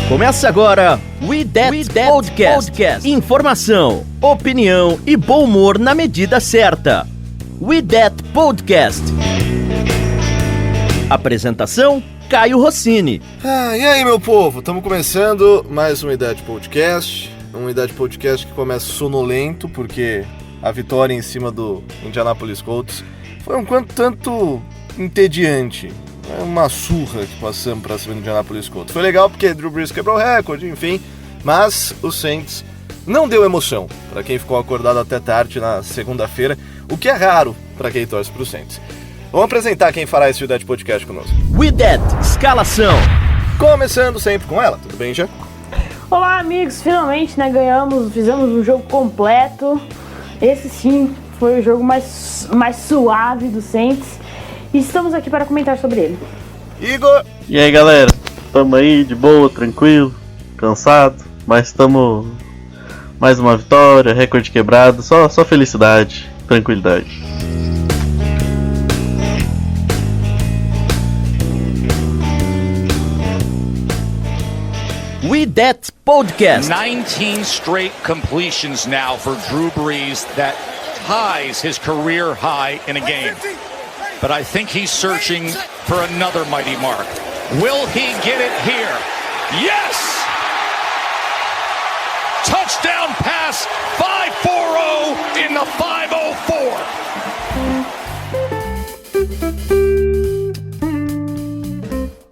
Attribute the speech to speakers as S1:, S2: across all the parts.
S1: Começa agora We That Podcast. Informação, opinião e bom humor na medida certa. We That Podcast. Apresentação, Caio Rossini.
S2: E aí, meu povo, estamos começando mais um We That Podcast. Um We That Podcast que começa sonolento, porque a vitória em cima do Indianapolis Colts foi um quanto tanto entediante. É uma surra que passamos para cima do Indianapolis Colts. Foi legal porque Drew Brees quebrou o recorde, enfim, mas o Saints não deu emoção para quem ficou acordado até tarde na segunda-feira, o que é raro para quem torce para o Saints. Vamos apresentar quem fará esse We That Podcast conosco.
S1: We That Escalação.
S2: Começando sempre com ela, tudo bem, já?
S3: Olá, amigos, finalmente, ganhamos, fizemos um jogo completo. Esse sim foi o jogo mais suave do Saints. E estamos aqui para comentar sobre ele.
S2: Igor!
S4: E aí, galera? Tamo aí de boa, tranquilo, cansado, mas estamos mais uma vitória, recorde quebrado, só felicidade, tranquilidade.
S1: We That Podcast.
S5: 19 straight completions now for Drew Brees. That ties his career high in a game. But I think he's searching for another mighty mark. Will he get it here? Yes! Touchdown pass, 5-4-0 in the 504.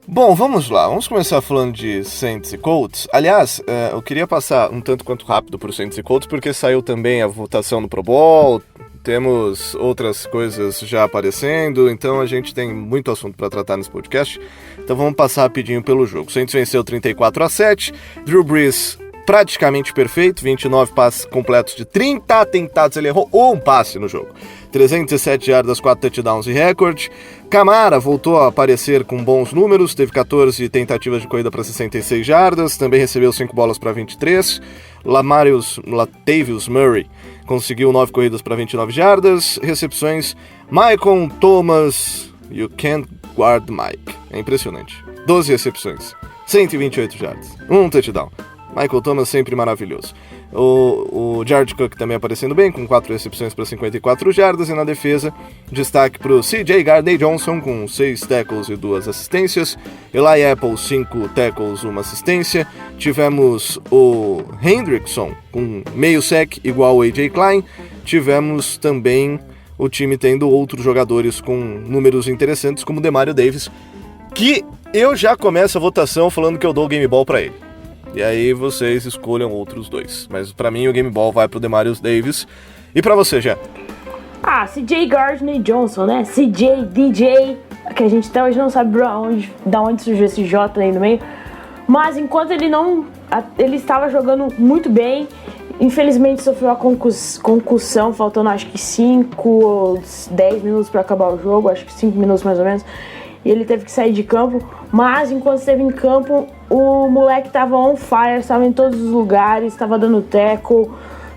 S2: Bom, vamos lá, vamos começar falando de Saints e Colts. Aliás, eu queria passar um tanto quanto rápido para o Saints e Colts, porque saiu também a votação no Pro Bowl, temos outras coisas já aparecendo, então a gente tem muito assunto para tratar nesse podcast. Então vamos passar rapidinho pelo jogo. O Saints venceu 34-7, Drew Brees praticamente perfeito, 29 passes completos de 30 tentados, ele errou um passe no jogo. 317 jardas, 4 touchdowns e recorde. Kamara voltou a aparecer com bons números, teve 14 tentativas de corrida para 66 jardas, também recebeu 5 bolas para 23. Latavius Murray conseguiu 9 corridas para 29 jardas, recepções. Michael Thomas, you can't guard Mike. É impressionante. 12 recepções, 128 jardas, 1 touchdown. Michael Thomas sempre maravilhoso. O Jared Cook também aparecendo bem, com 4 recepções para 54 jardas. E na defesa, destaque para o CJ Gardner-Johnson, com 6 tackles e 2 assistências. Eli Apple, 5 tackles, 1 assistência. Tivemos o Hendrickson, com meio sec, igual o AJ Klein. Tivemos também o time tendo outros jogadores com números interessantes, como o Demario Davis, que eu já começo a votação falando que eu dou o Game Ball para ele. E aí vocês escolham outros dois. Mas pra mim o Game Ball vai pro Demario Davis. E pra você, já?
S3: CJ Gardner-Johnson, né? CJ, DJ, que a gente até hoje não sabe da onde surgiu esse J aí no meio. Mas enquanto ele estava jogando muito bem, infelizmente sofreu a concussão, faltando acho que 5 ou 10 minutos pra acabar o jogo, acho que 5 minutos mais ou menos. E ele teve que sair de campo, mas enquanto esteve em campo, o moleque tava on fire, estava em todos os lugares, estava dando tackle,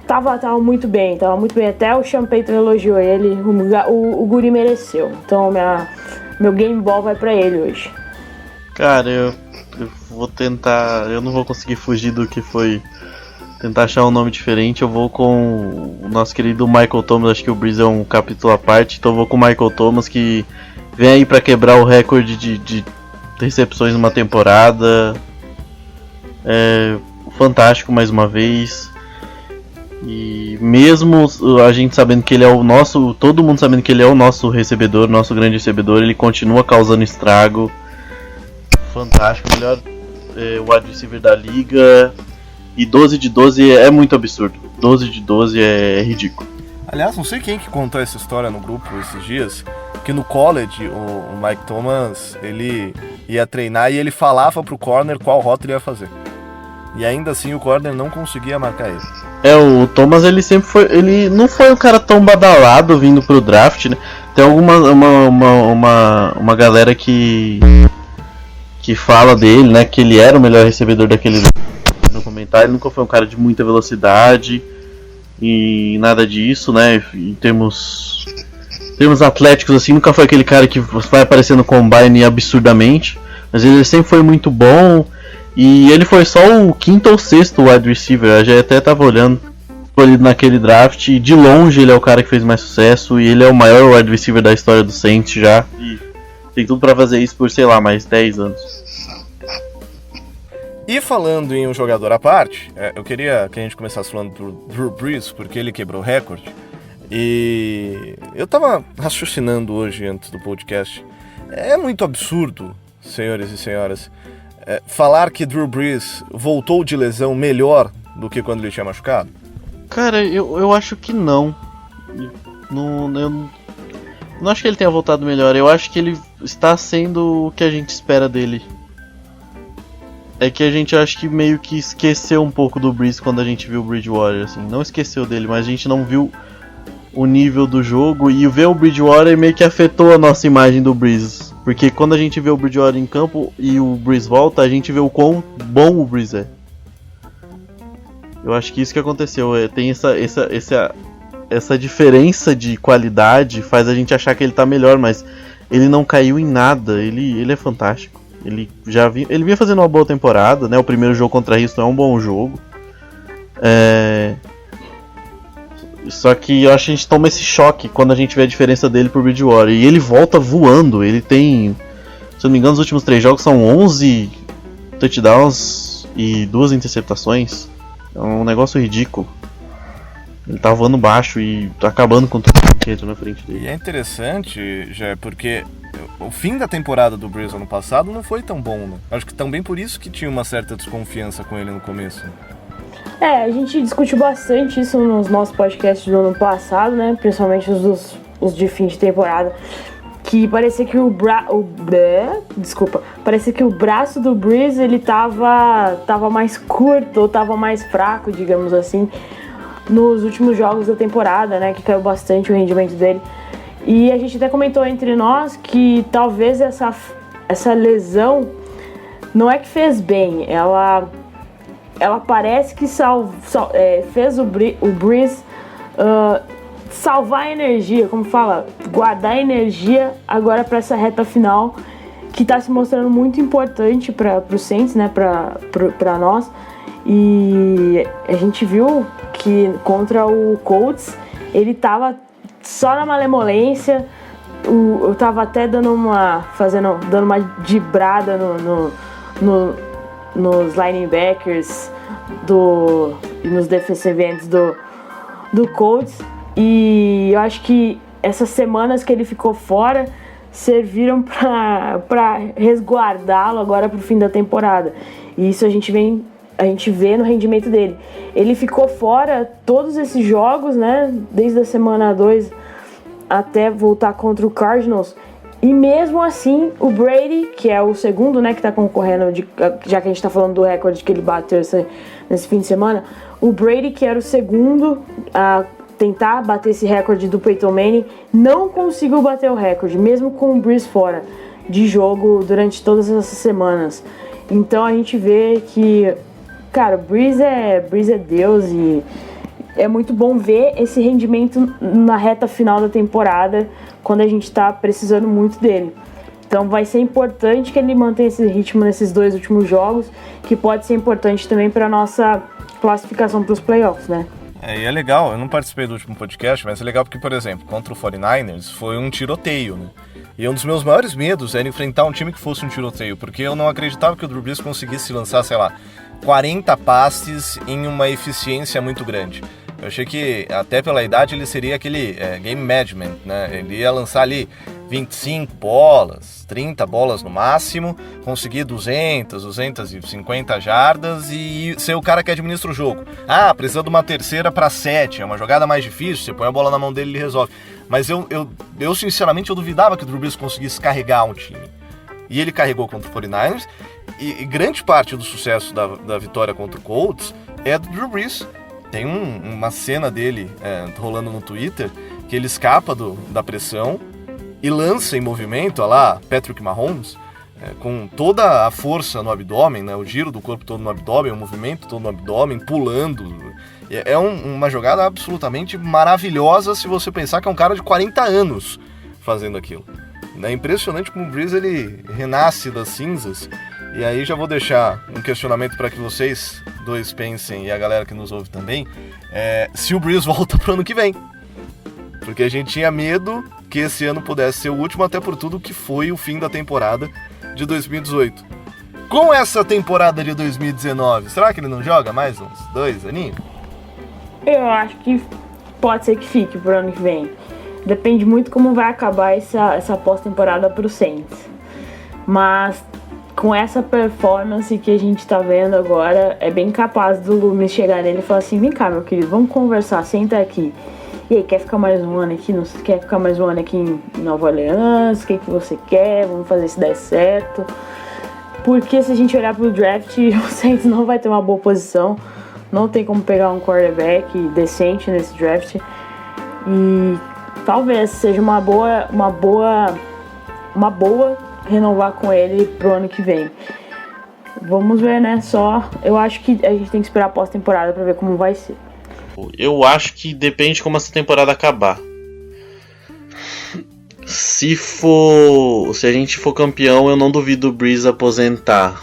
S3: tava muito bem, até o Sean Payton elogiou ele, o guri mereceu, então meu Game Ball vai pra ele hoje.
S4: Cara, eu vou tentar, eu não vou conseguir fugir do que foi tentar achar um nome diferente, eu vou com o nosso querido Michael Thomas, acho que o Brees é um capítulo à parte, então eu vou com o Michael Thomas, que vem aí pra quebrar o recorde de recepções numa temporada. É fantástico mais uma vez. E mesmo a gente sabendo que ele é o nosso, todo mundo sabendo que ele é o nosso recebedor, nosso grande recebedor, ele continua causando estrago. Fantástico, melhor wide receiver da liga. E 12 de 12 é muito absurdo. 12 de 12 é ridículo.
S2: Aliás, não sei quem que contou essa história no grupo esses dias, que no college o Mike Thomas, ele ia treinar e ele falava pro corner qual rota ele ia fazer. E ainda assim o corner não conseguia marcar ele.
S4: O Thomas ele sempre foi, ele não foi um cara tão badalado vindo pro draft, né? Tem uma galera que fala dele, né, que ele era o melhor recebedor daquele documentário, ele nunca foi um cara de muita velocidade e nada disso, né? Em termos atléticos assim, nunca foi aquele cara que vai aparecer no combine absurdamente, mas ele sempre foi muito bom. E ele foi só o 5º ou 6º wide receiver, eu já até tava olhando, escolhido naquele draft, e de longe ele é o cara que fez mais sucesso, e ele é o maior wide receiver da história do Saints já, e tem tudo pra fazer isso por, sei lá, mais 10 anos.
S2: E falando em um jogador à parte, eu queria que a gente começasse falando do Drew Brees, porque ele quebrou o recorde, e eu tava raciocinando hoje antes do podcast, é muito absurdo, senhores e senhoras, falar que Drew Brees voltou de lesão melhor do que quando ele tinha machucado?
S4: Cara, eu acho que não. Eu não acho que ele tenha voltado melhor. Eu acho que ele está sendo o que a gente espera dele. É que a gente acho que meio que esqueceu um pouco do Brees quando a gente viu o Bridgewater, assim. Não esqueceu dele, mas a gente não viu o nível do jogo. E ver o Bridgewater meio que afetou a nossa imagem do Brees. Porque quando a gente vê o Bridgewater em campo e o Brees volta, a gente vê o quão bom o Brees é. Eu acho que isso que aconteceu. Tem essa diferença de qualidade, faz a gente achar que ele tá melhor, mas ele não caiu em nada. Ele é fantástico. Ele vinha fazendo uma boa temporada, né? O primeiro jogo contra Houston é um bom jogo. Só que eu acho que a gente toma esse choque quando a gente vê a diferença dele pro Bridgewater. E ele volta voando. Ele tem, se eu não me engano, os últimos 3 jogos são 11 touchdowns e 2 interceptações. É um negócio ridículo. Ele tá voando baixo e tá acabando com tudo que entra na frente dele.
S2: E é interessante, já porque o fim da temporada do Brees ano passado não foi tão bom, né? Acho que também por isso que tinha uma certa desconfiança com ele no começo.
S3: A gente discutiu bastante isso nos nossos podcasts do ano passado, né? Principalmente os de fim de temporada. Que parecia que parecia que o braço do Brees ele tava mais curto ou tava mais fraco, digamos assim, nos últimos jogos da temporada, né? Que caiu bastante o rendimento dele. E a gente até comentou entre nós que talvez essa lesão não é que fez bem, ela parece que fez o Brees salvar a energia, como fala, guardar energia agora para essa reta final que está se mostrando muito importante para o Saints, né, para nós. E a gente viu que contra o Colts ele estava só na malemolência. Eu tava até dando uma dibrada nos linebackers e nos defensive ends do Colts, e eu acho que essas semanas que ele ficou fora serviram para resguardá-lo agora pro fim da temporada, e isso a gente vê no rendimento dele. Ele ficou fora todos esses jogos, né, desde a semana 2 até voltar contra o Cardinals. E mesmo assim, o Brady, que é o segundo, né, que tá concorrendo, já que a gente tá falando do recorde que ele bateu nesse fim de semana, o Brady, que era o segundo a tentar bater esse recorde do Peyton Manning, não conseguiu bater o recorde, mesmo com o Brees fora de jogo durante todas essas semanas. Então a gente vê que, cara, o Brees é Deus, e é muito bom ver esse rendimento na reta final da temporada, quando a gente tá precisando muito dele. Então vai ser importante que ele mantenha esse ritmo nesses 2 últimos jogos, que pode ser importante também para nossa classificação para os playoffs, né?
S2: E é legal, eu não participei do último podcast, mas é legal porque, por exemplo, contra o 49ers foi um tiroteio, né? E um dos meus maiores medos era enfrentar um time que fosse um tiroteio, porque eu não acreditava que o Drew Brees conseguisse lançar, sei lá, 40 passes em uma eficiência muito grande. Eu achei que, até pela idade, ele seria aquele game management, né? Ele ia lançar ali 25 bolas, 30 bolas no máximo, conseguir 250 jardas e ser o cara que administra o jogo. Ah, precisa de uma terceira para 7, é uma jogada mais difícil, você põe a bola na mão dele e ele resolve. Mas eu sinceramente, eu duvidava que o Drew Brees conseguisse carregar um time. E ele carregou contra o 49ers, e grande parte do sucesso da vitória contra o Colts é do Drew Brees. Tem uma cena dele rolando no Twitter, que ele escapa da pressão e lança em movimento, olha lá, Patrick Mahomes, com toda a força no abdômen, né, o giro do corpo todo no abdômen, o movimento todo no abdômen, pulando. É uma jogada absolutamente maravilhosa se você pensar que é um cara de 40 anos fazendo aquilo. É impressionante como o Brees ele renasce das cinzas E aí já vou deixar um questionamento para que vocês dois pensem, e a galera que nos ouve também, se o Brees volta pro ano que vem. Porque a gente tinha medo que esse ano pudesse ser o último, até por tudo que foi o fim da temporada de 2018. Com essa temporada de 2019, será que ele não joga mais uns 2 aninhos?
S3: Eu acho que pode ser que fique pro ano que vem. Depende muito como vai acabar essa pós-temporada pro Saints. Mas com essa performance que a gente tá vendo agora, é bem capaz do Loomis chegar nele e falar assim: vem cá, meu querido, vamos conversar, senta aqui. E aí, quer ficar mais um ano aqui? Quer ficar mais um ano aqui em Nova Orleans? O que você quer? Vamos fazer se der certo. Porque se a gente olhar pro draft, o Saints não vai ter uma boa posição. Não tem como pegar um quarterback decente nesse draft. E talvez seja uma boa renovar com ele pro ano que vem. Vamos ver, né? Eu acho que a gente tem que esperar a pós-temporada pra ver como vai ser.
S4: Eu acho que depende de como essa temporada acabar. Se a gente for campeão, eu não duvido o Brees aposentar.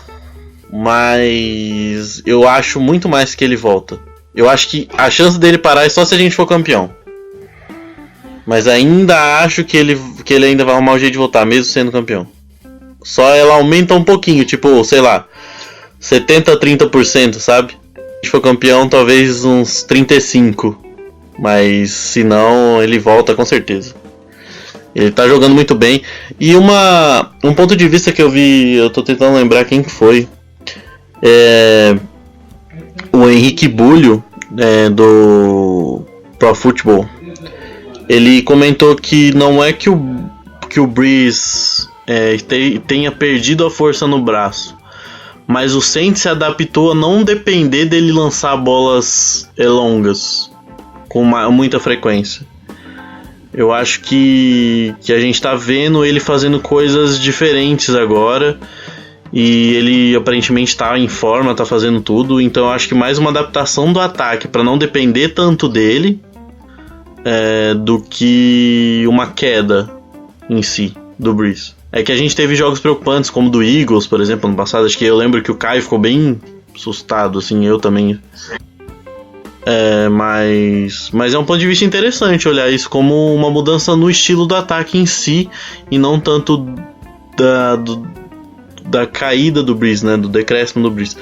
S4: Mas eu acho muito mais que ele volta. Eu acho que a chance dele parar é só se a gente for campeão. Mas ainda acho que ele ainda vai arrumar o jeito de voltar, mesmo sendo campeão. Só ela aumenta um pouquinho, tipo, sei lá, 70-30%, sabe? Se a gente for campeão, talvez uns 35%. Mas se não, ele volta com certeza. Ele tá jogando muito bem. E um ponto de vista que eu vi, eu tô tentando lembrar quem foi. O Henrique Bulho, do Pro Football. Ele comentou que não é que o Brees tenha perdido a força no braço, mas o Saints se adaptou a não depender dele lançar bolas longas com muita frequência. Eu acho que a gente tá vendo ele fazendo coisas diferentes agora. E ele aparentemente tá em forma, tá fazendo tudo. Então eu acho que mais uma adaptação do ataque para não depender tanto dele do que uma queda em si do Brees. É que a gente teve jogos preocupantes, como do Eagles, por exemplo, ano passado. Acho que eu lembro que o Caio ficou bem assustado, assim, eu também. Mas é um ponto de vista interessante olhar isso como uma mudança no estilo do ataque em si, e não tanto da caída do Brees, né, do decréscimo do Brees.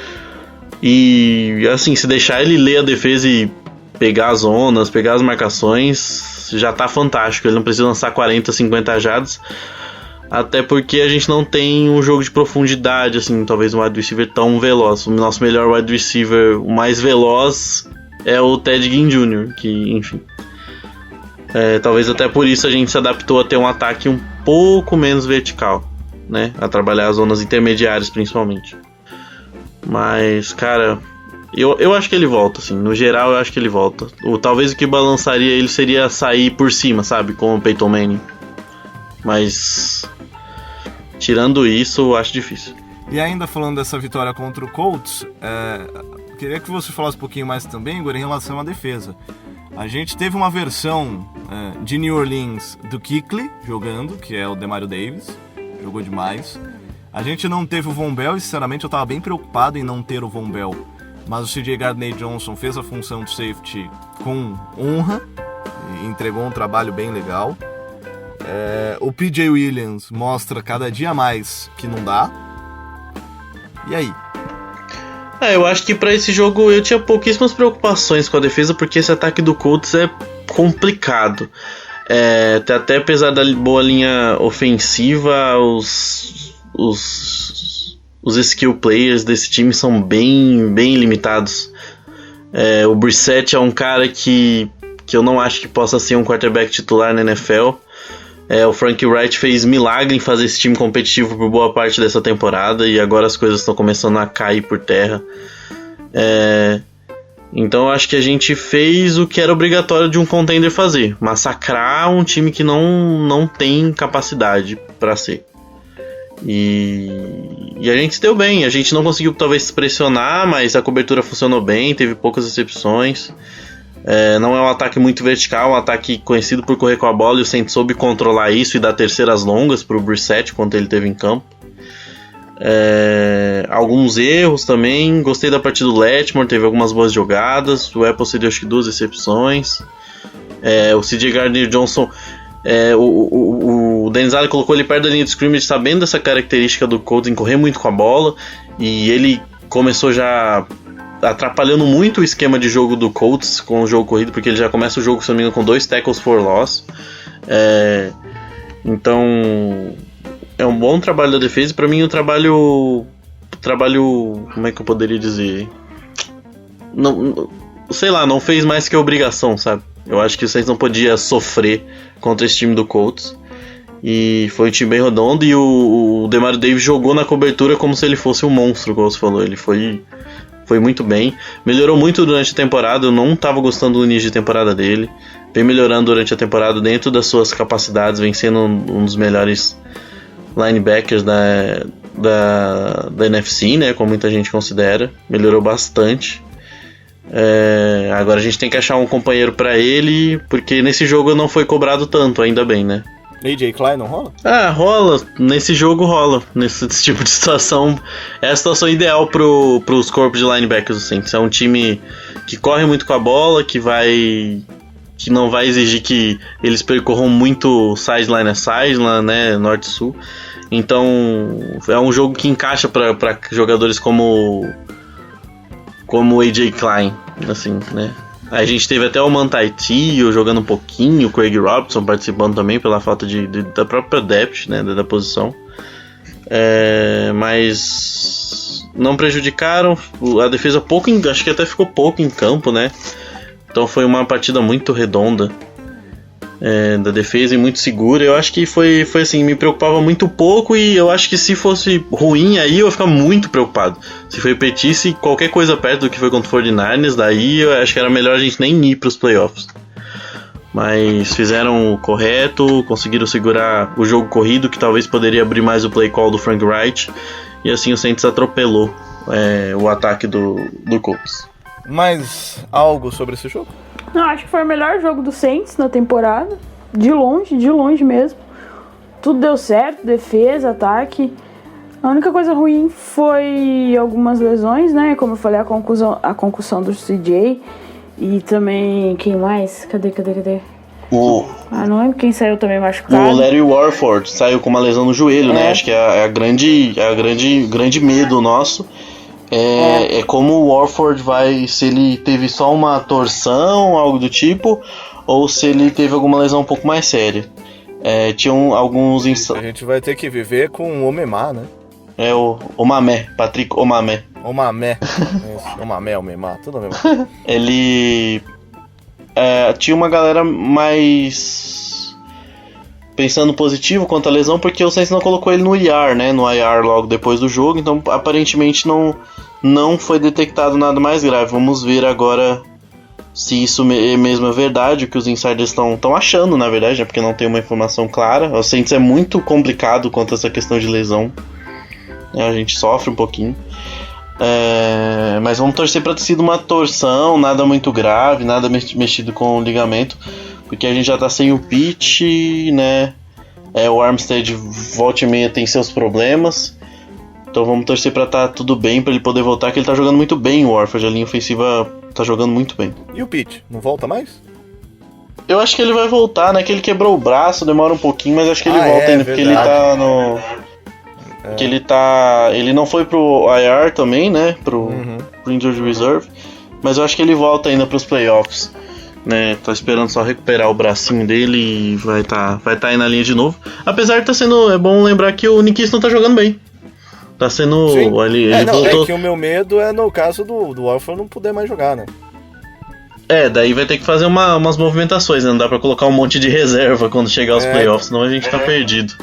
S4: E assim, se deixar ele ler a defesa e pegar as zonas, pegar as marcações, já tá fantástico. Ele não precisa lançar 40, 50 jardas, até porque a gente não tem um jogo de profundidade, assim, talvez um wide receiver tão veloz. O nosso melhor wide receiver, o mais veloz, é o Ted Ginn Jr., que, enfim, talvez até por isso a gente se adaptou a ter um ataque um pouco menos vertical, né, a trabalhar as zonas intermediárias principalmente. Mas, cara, eu acho que ele volta, assim, no geral eu acho que ele volta. Talvez o que balançaria ele seria sair por cima, sabe, como o Peyton Manning. Mas, tirando isso, eu acho difícil.
S2: E ainda falando dessa vitória contra o Colts, queria que você falasse um pouquinho mais também, Igor, em relação à defesa. A gente teve uma versão de New Orleans do Kuechly jogando, que é o Demario Davis, jogou demais. A gente não teve o Von Bell, e sinceramente eu tava bem preocupado em não ter o Von Bell, mas o CJ Gardner-Johnson fez a função de safety com honra e entregou um trabalho bem legal. O PJ Williams mostra cada dia mais que não dá. E aí?
S4: Eu acho que pra esse jogo eu tinha pouquíssimas preocupações com a defesa, porque esse ataque do Colts é complicado. Até apesar da boa linha ofensiva, os skill players desse time são bem, bem limitados. O Brissett é um cara que eu não acho que possa ser um quarterback titular na NFL. O Frank Wright fez milagre em fazer esse time competitivo por boa parte dessa temporada, e agora as coisas estão começando a cair por terra. Então eu acho que a gente fez o que era obrigatório de um contender fazer: massacrar um time que não tem capacidade para ser. E a gente se deu bem. A gente não conseguiu talvez pressionar, mas a cobertura funcionou bem, teve poucas recepções. Não é um ataque muito vertical, é um ataque conhecido por correr com a bola, e o Saints soube controlar isso e dar terceiras longas para o Brissett quando ele esteve em campo. Alguns erros também. Gostei da partida do Letmore, teve algumas boas jogadas. O Apple cedeu acho que 2 recepções. O CJ Gardner-Johnson, o Dennis Allen colocou ele perto da linha de scrimmage, sabendo dessa característica do Colts em correr muito com a bola, e ele começou já atrapalhando muito o esquema de jogo do Colts com o jogo corrido, porque ele já começa o jogo, se não me engano, com 2 tackles for loss. Então é um bom trabalho da defesa, e pra mim o trabalho, como é que eu poderia dizer, não fez mais que a obrigação, sabe? Eu acho que o Saints não podia sofrer contra esse time do Colts. E foi um time bem redondo. E o Demario Davis jogou na cobertura como se ele fosse um monstro, como você falou. Ele foi muito bem. Melhorou muito durante a temporada. Eu não estava gostando do início de temporada dele. Vem melhorando durante a temporada dentro das suas capacidades. Vem sendo um dos melhores linebackers da NFC, né? Como muita gente considera. Melhorou bastante. Agora a gente tem que achar um companheiro pra ele, porque nesse jogo não foi cobrado tanto, ainda bem, né?
S2: AJ Klein não rola?
S4: Rola, nesse jogo rola. Nesse tipo de situação, é a situação ideal pros corpos de linebackers do Saints. É um time que corre muito com a bola, que não vai exigir que eles percorram muito sideline a sideline, né, norte-sul. Então é um jogo que encaixa pra jogadores como o AJ Klein, assim, né? A gente teve até o Manti Te'o jogando um pouquinho, o Craig Robertson participando também pela falta da própria depth, né, da posição. Mas não prejudicaram, a defesa acho que até ficou pouco em campo, né? Então foi uma partida muito redonda da defesa e muito segura. Eu acho que foi assim, me preocupava muito pouco, e eu acho que se fosse ruim aí eu ia ficar muito preocupado. Se repetisse qualquer coisa perto do que foi contra o 49ers, daí eu acho que era melhor a gente nem ir para os playoffs. Mas fizeram o correto, conseguiram segurar o jogo corrido, que talvez poderia abrir mais o play call do Frank Wright, e assim o Saints atropelou o ataque do Colts.
S2: Mais algo sobre esse jogo?
S3: Não, acho que foi o melhor jogo do Saints na temporada. De longe mesmo. Tudo deu certo, defesa, ataque. A única coisa ruim foi algumas lesões, né? Como eu falei, a concussão do CJ. E também, quem mais? Cadê? Não lembro quem saiu também machucado.
S4: O Larry Warford saiu com uma lesão no joelho, né? Acho que é grande medo nosso. É como o Warford se ele teve só uma torção, algo do tipo, ou se ele teve alguma lesão um pouco mais séria. Tinham alguns...
S2: A gente vai ter que viver com o Omemá, né?
S4: O Omamé, Patrick Omamé.
S2: Omamé, Omemá, tudo mesmo.
S4: Ele... tinha uma galera mais... pensando positivo quanto à lesão, porque o Saints não colocou ele no IR, né? No IR logo depois do jogo, então aparentemente não foi detectado nada mais grave. Vamos ver agora se isso mesmo é verdade, o que os insiders estão achando, na verdade, né? Porque não tem uma informação clara. O Saints é muito complicado quanto a essa questão de lesão. A gente sofre um pouquinho. Mas vamos torcer para ter sido uma torção, nada muito grave, nada mexido com o ligamento, porque a gente já tá sem o Pitt, né? O Armstead volta e meia tem seus problemas. Então vamos torcer pra tá tudo bem, pra ele poder voltar, que ele tá jogando muito bem, o Warford. A linha ofensiva tá jogando muito bem.
S2: E o Pitt, não volta mais?
S4: Eu acho que ele vai voltar, né? Que ele quebrou o braço, demora um pouquinho, mas acho que ele volta ainda, porque ele tá no... Que ele não foi pro IR também, né? Pro Injured Reserve. Mas eu acho que ele volta ainda pros playoffs, né? Tá esperando só recuperar o bracinho dele e vai tá aí na linha de novo. Apesar de tá sendo... É bom lembrar que o Nick Easton tá jogando bem. Tá sendo... Ele voltou...
S2: É que o meu medo é no caso do Warford não poder mais jogar, né?
S4: Daí vai ter que fazer umas movimentações, né? Não dá pra colocar um monte de reserva quando chegar aos playoffs, senão a gente tá perdido.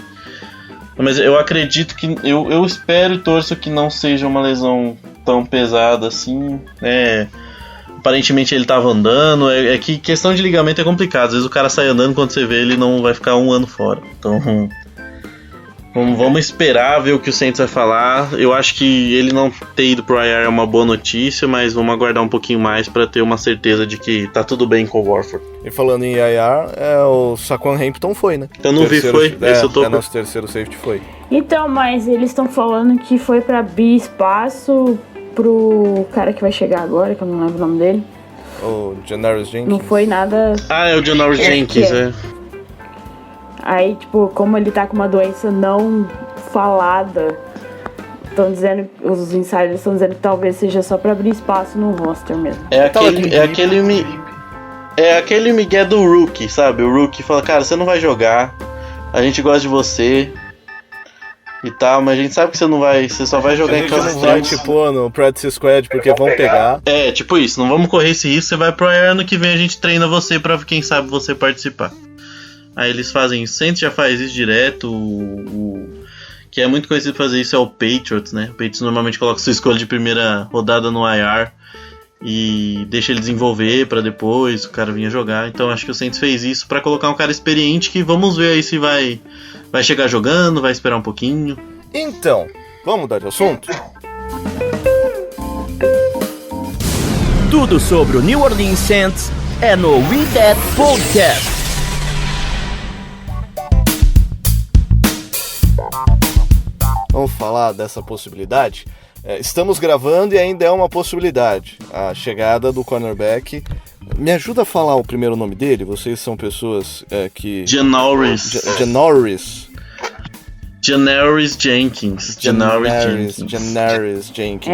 S4: Mas eu acredito que... Eu espero e torço que não seja uma lesão tão pesada assim. Aparentemente ele tava andando. É que questão de ligamento é complicado. Às vezes o cara sai andando, quando você vê ele não vai ficar um ano fora. Então... Vamos esperar ver o que o Saints vai falar. Eu acho que ele não ter ido pro IR é uma boa notícia, mas vamos aguardar um pouquinho mais pra ter uma certeza de que tá tudo bem com o Warford.
S2: E falando em IR, o Saquon Hampton foi, né?
S4: Eu não vi, foi. Esse eu tô...
S2: nosso terceiro safety foi.
S3: Então, mas eles estão falando que foi pra abrir espaço pro cara que vai chegar agora, que eu não lembro o nome dele.
S2: O Janoris Jenkins.
S3: Não foi nada...
S4: Ah, é o Janoris Jenkins, é.
S3: Aí, tipo, como ele tá com uma doença não falada, estão dizendo, os insiders estão dizendo que talvez seja só pra abrir espaço no roster mesmo.
S4: É aquele migué do Rookie, sabe? O Rookie fala, cara, você não vai jogar, a gente gosta de você e tal, mas a gente sabe que você não vai, você só vai jogar em campo.
S2: Não vai te pôr no practice squad porque vão pegar.
S4: É, tipo isso, não vamos correr esse risco, você vai pro ano que vem a gente treina você pra quem sabe você participar. Aí eles fazem isso, o Saints já faz isso direto, que é muito conhecido fazer isso é o Patriots, né? O Patriots normalmente coloca sua escolha de primeira rodada no IR e deixa ele desenvolver pra depois o cara vir jogar. Então acho que o Saints fez isso pra colocar um cara experiente que vamos ver aí se vai chegar jogando, vai esperar um pouquinho.
S2: Então, vamos mudar de assunto?
S1: Tudo sobre o New Orleans Saints é no We That Podcast.
S2: Vamos falar dessa possibilidade? Estamos gravando e ainda é uma possibilidade. A chegada do cornerback. Me ajuda a falar o primeiro nome dele? Vocês são pessoas que...
S4: Janoris Jenkins.
S2: Janoris Jenkins.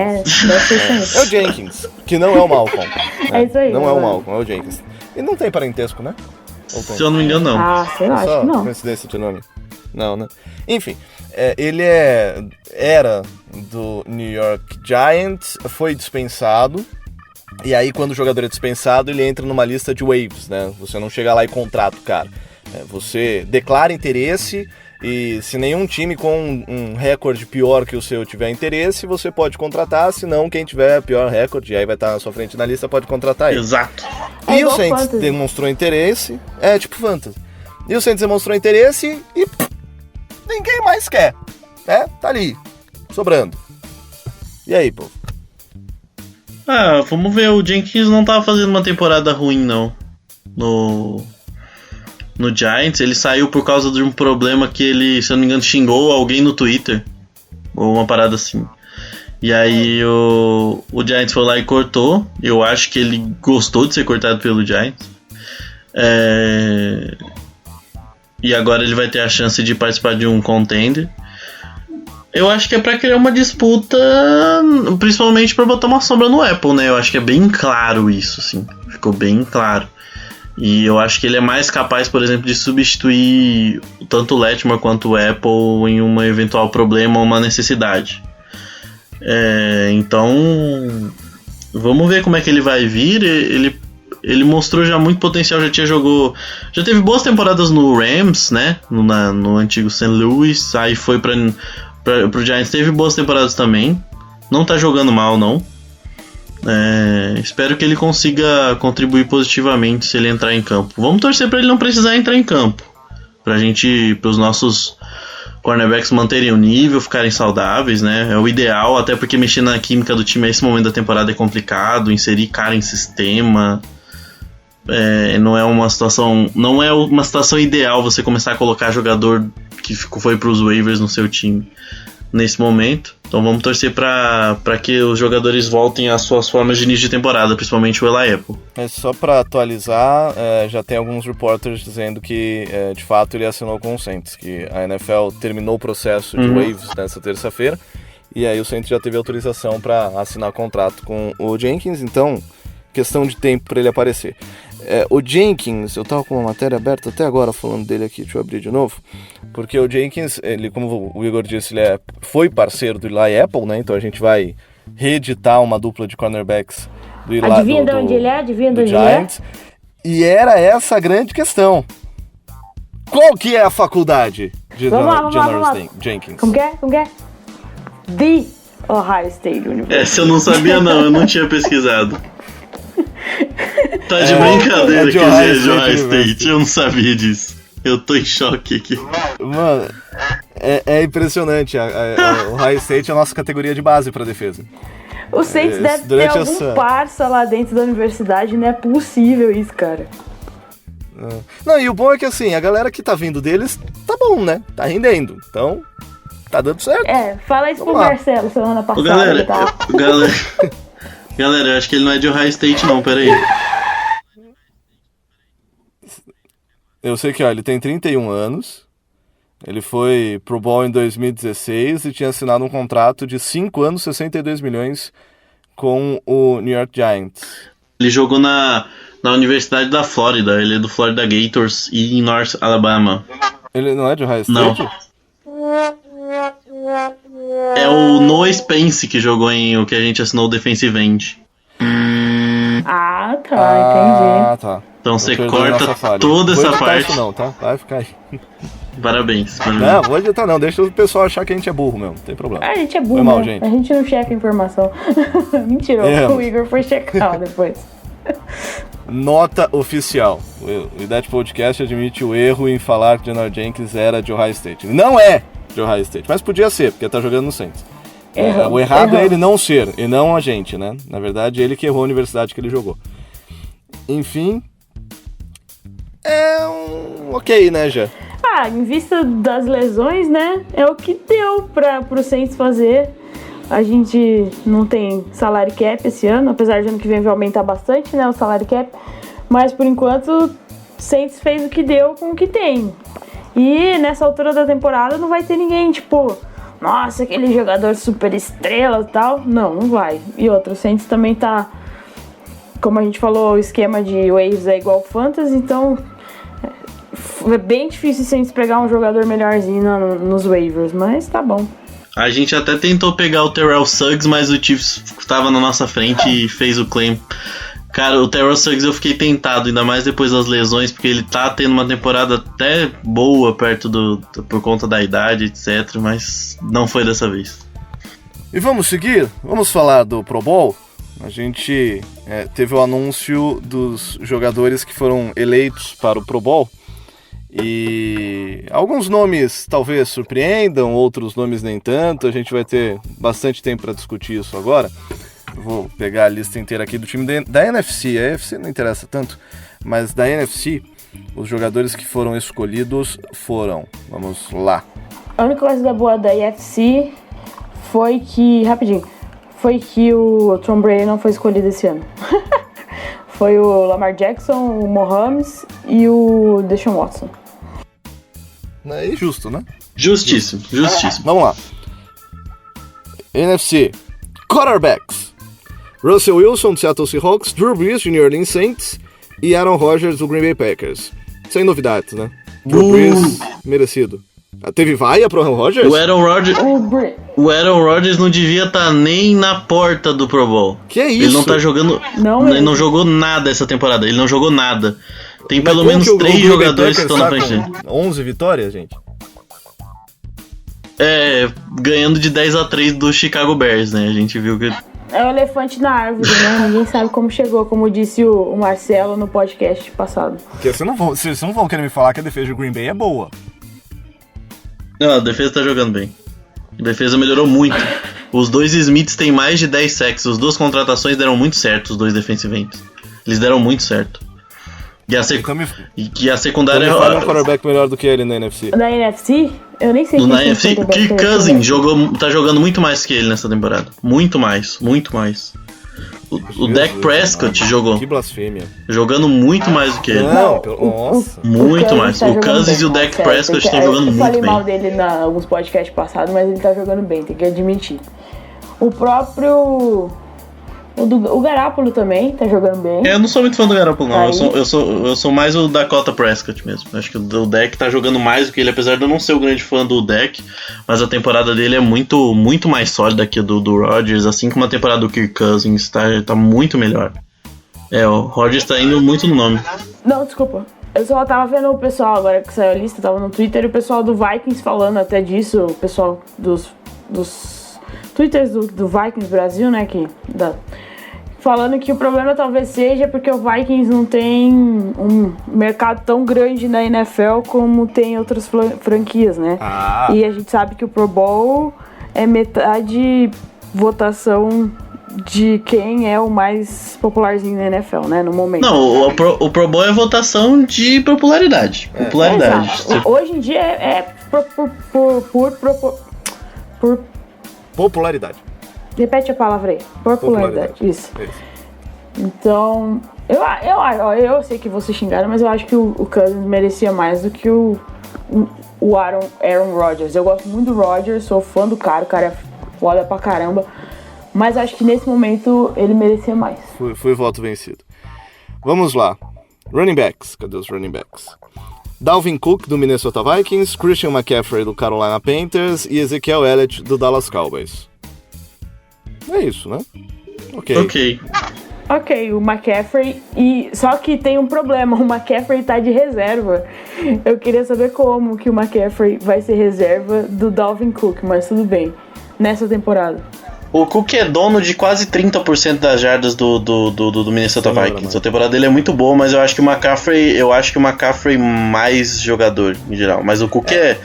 S3: É
S2: o Jenkins, que não é o Malcolm.
S3: É isso aí.
S2: Não é o Malcolm, é o Jenkins. E não tem parentesco, né?
S4: Se eu não me engano, não.
S3: Ah, sei lá, acho que não.
S2: Coincidência de nome. Não, né? Enfim, ele era do New York Giants, foi dispensado, e aí quando o jogador é dispensado, ele entra numa lista de waivers, né? Você não chega lá e contrata o cara. Você declara interesse, e se nenhum time com um recorde pior que o seu tiver interesse, você pode contratar, senão quem tiver pior recorde, aí vai estar na sua frente na lista, pode contratar ele.
S4: Exato.
S2: E o Saints demonstrou interesse, tipo Fantasy. E o Saints demonstrou interesse e ninguém mais quer, né? Tá ali, sobrando. E aí, pô?
S4: Vamos ver, o Jenkins não tava fazendo uma temporada ruim, não. No Giants, ele saiu por causa de um problema que ele, se eu não me engano, xingou alguém no Twitter. Ou uma parada assim. E aí o Giants foi lá e cortou. Eu acho que ele gostou de ser cortado pelo Giants. E agora ele vai ter a chance de participar de um contender. Eu acho que é pra criar uma disputa, principalmente pra botar uma sombra no Apple, né? Eu acho que é bem claro isso, assim. Ficou bem claro. E eu acho que ele é mais capaz, por exemplo, de substituir tanto o Letmore quanto o Apple em um eventual problema ou uma necessidade. Então, vamos ver como é que ele vai vir. Ele mostrou já muito potencial, já teve boas temporadas no Rams, né? No antigo St. Louis, aí foi pro Giants, teve boas temporadas também. Não tá jogando mal, não. Espero que ele consiga contribuir positivamente se ele entrar em campo. Vamos torcer para ele não precisar entrar em campo, para os nossos cornerbacks manterem o nível, ficarem saudáveis, né? É o ideal, até porque mexer na química do time nesse momento da temporada é complicado, inserir cara em sistema. Não é uma situação ideal você começar a colocar jogador que foi para os waivers no seu time nesse momento. Então vamos torcer para que os jogadores voltem às suas formas de início de temporada, principalmente o Eli Apple.
S2: Só para atualizar, já tem alguns reporters dizendo que de fato ele assinou com o Saints, que a NFL terminou o processo de waivers nessa terça-feira, e aí o Saints já teve autorização para assinar contrato com o Jenkins, então questão de tempo para ele aparecer. O Jenkins, eu tava com uma matéria aberta até agora falando dele aqui, deixa eu abrir de novo, porque o Jenkins, ele, como o Igor disse, ele foi parceiro do Eli Apple, né? Então a gente vai reeditar uma dupla de cornerbacks do Eli.
S3: Adivinha de onde ele é? Adivinha de onde ele é?
S2: E era essa a grande questão. Qual que é a faculdade de Janoris Jenkins?
S3: Como que é? The Ohio State University.
S4: Essa eu não sabia, não, eu não tinha pesquisado. Tá de brincadeira que é de Ohio State, eu não sabia disso. Eu tô em choque aqui.
S2: Mano, É impressionante. O Ohio State é a nossa categoria de base para defesa.
S3: O Saints deve ter algum parça lá dentro da universidade, não é possível isso, cara.
S2: Não, e o bom é que assim, a galera que tá vindo deles tá bom, né? Tá rendendo. Então, tá dando certo.
S3: Fala isso pro Marcelo semana passada.
S4: Galera, eu acho que ele não é de Ohio State não, peraí.
S2: Eu sei que, ó, ele tem 31 anos. Ele foi Pro Bowl em 2016 e tinha assinado um contrato de 5 anos, 62 milhões com o New York Giants.
S4: Ele jogou na Universidade da Flórida, ele é do Florida Gators e em North Alabama.
S2: Ele não é de Ohio State?
S4: Não. É o Noah Spence que jogou em o que a gente assinou o Defensive End.
S3: Ah, tá, entendi.
S2: Tá.
S4: Então você corta toda essa parte.
S2: Isso não, tá? Vai ficar aí.
S4: Parabéns.
S2: Não, vou editar não, deixa o pessoal achar que a gente é burro mesmo, não tem problema.
S3: A gente é burro,
S2: foi mal, gente.
S3: A gente não checa informação. Mentira, o Igor foi checar depois.
S2: Nota oficial. O IDET Podcast admite o erro em falar que Janoris Jenkins era de Ohio State. Ele não é de Ohio State, mas podia ser, porque tá jogando no Saints. O errado é ele não ser, e não a gente, né? Na verdade, ele que errou a universidade que ele jogou. Enfim, é um ok, né, já?
S3: Em vista das lesões, né? É o que deu pro Saints fazer. A gente não tem salary cap esse ano, apesar de ano que vem vai aumentar bastante, né, o salary cap. Mas, por enquanto, o Saints fez o que deu com o que tem. E nessa altura da temporada não vai ter ninguém, tipo, nossa, aquele jogador super estrela e tal. Não vai. E outro, o Saints também tá, como a gente falou, o esquema de waivers é igual Fantasy, então é bem difícil o Saints pegar um jogador melhorzinho nos waivers, mas tá bom.
S4: A gente até tentou pegar o Terrell Suggs, mas o Chiefs estava na nossa frente e fez o claim. Cara, o Terrell Suggs eu fiquei tentado, ainda mais depois das lesões, porque ele tá tendo uma temporada até boa por conta da idade, etc, mas não foi dessa vez.
S2: E vamos seguir? Vamos falar do Pro Bowl? A gente teve o anúncio dos jogadores que foram eleitos para o Pro Bowl. E alguns nomes talvez surpreendam, outros nomes nem tanto. A gente vai ter bastante tempo para discutir isso agora. Vou pegar a lista inteira aqui do time da NFC. A AFC não interessa tanto, mas da NFC, os jogadores que foram escolhidos foram... Vamos lá.
S3: A única coisa boa da AFC foi que... Rapidinho. Foi que o Tom Brady não foi escolhido esse ano. Foi o Lamar Jackson, o Mahomes e o Deshaun Watson.
S2: É justo, né?
S4: Justíssimo.
S2: Vamos lá. NFC. Quarterbacks. Russell Wilson, do Seattle Seahawks, Drew Brees, de New Orleans Saints e Aaron Rodgers, do Green Bay Packers. Sem novidades, né? Drew Brees, merecido. Teve vaia pro Aaron Rodgers?
S4: O Aaron Rodgers não devia estar nem na porta do Pro Bowl.
S2: Que é isso?
S4: Ele não tá jogando... Ele não jogou nada essa temporada. Ele não jogou nada. Tem pelo menos 3 jogadores que estão na frente dele.
S2: 11 vitórias, gente?
S4: Ganhando de 10-3 do Chicago Bears, né? A gente viu que...
S3: É o elefante na árvore, né? Ninguém sabe como chegou, como disse o Marcelo no podcast passado.
S2: Porque vocês não vão querer me falar que a defesa do Green Bay é boa.
S4: Não, a defesa tá jogando bem. A defesa melhorou muito. Os dois Smiths têm mais de 10 sacks. As duas contratações deram muito certo, os dois defensive ends. Eles deram muito certo. E a secundária é...
S2: um quarterback melhor do que ele na NFC.
S3: Na NFC? Eu nem sei quem
S4: na NFC, Kirk Cousins tá jogando muito mais que ele nessa temporada. Muito mais. O Dak Prescott jogou.
S2: Que blasfêmia.
S4: Jogando muito mais do que ele.
S2: Nossa.
S4: Muito mais. O Cousins e o Dak Prescott estão jogando muito bem.
S3: Eu falei mal dele em alguns podcasts passados, mas ele tá jogando bem, tem que admitir. O próprio... O Garoppolo também tá jogando bem.
S4: Eu não sou muito fã do Garoppolo, não. Eu sou mais o Dakota Prescott mesmo. Acho que o Dak tá jogando mais do que ele, apesar de eu não ser o grande fã do Dak. Mas a temporada dele é muito, muito mais sólida que a do Rodgers, assim como a temporada do Kirk Cousins tá muito melhor. O Rodgers tá indo muito no nome.
S3: Não, desculpa. Eu só tava vendo o pessoal, agora que saiu a lista, tava no Twitter, e o pessoal do Vikings falando até disso, o pessoal dos Twitters do Vikings Brasil, né, falando que o problema talvez seja porque o Vikings não tem um mercado tão grande na NFL como tem outras franquias, né? E a gente sabe que o Pro Bowl é metade votação de quem é o mais popularzinho na NFL, né, no momento.
S4: Não, o Pro Bowl é votação de popularidade. Popularidade.
S3: Exato. Hoje em dia é por...
S2: Popularidade.
S3: Repete a palavra aí. Popularidade. Isso. Então, eu sei que vou ser xingado, mas eu acho que o Cousins merecia mais do que o Aaron Rodgers. Eu gosto muito do Rodgers, sou fã do cara, o cara é foda pra caramba. Mas acho que nesse momento ele merecia mais.
S2: Foi voto vencido. Vamos lá. Running backs. Cadê os running backs? Dalvin Cook, do Minnesota Vikings, Christian McCaffrey, do Carolina Panthers e Ezekiel Elliott, do Dallas Cowboys. É isso, né?
S3: Ok, o McCaffrey, só que tem um problema, o McCaffrey tá de reserva. Eu queria saber como que o McCaffrey vai ser reserva do Dalvin Cook, mas tudo bem, nessa temporada.
S4: O Cook é dono de quase 30% das jardas do Minnesota Vikings. A temporada dele é muito boa, mas eu acho que o McCaffrey mais jogador em geral. Mas o Cook é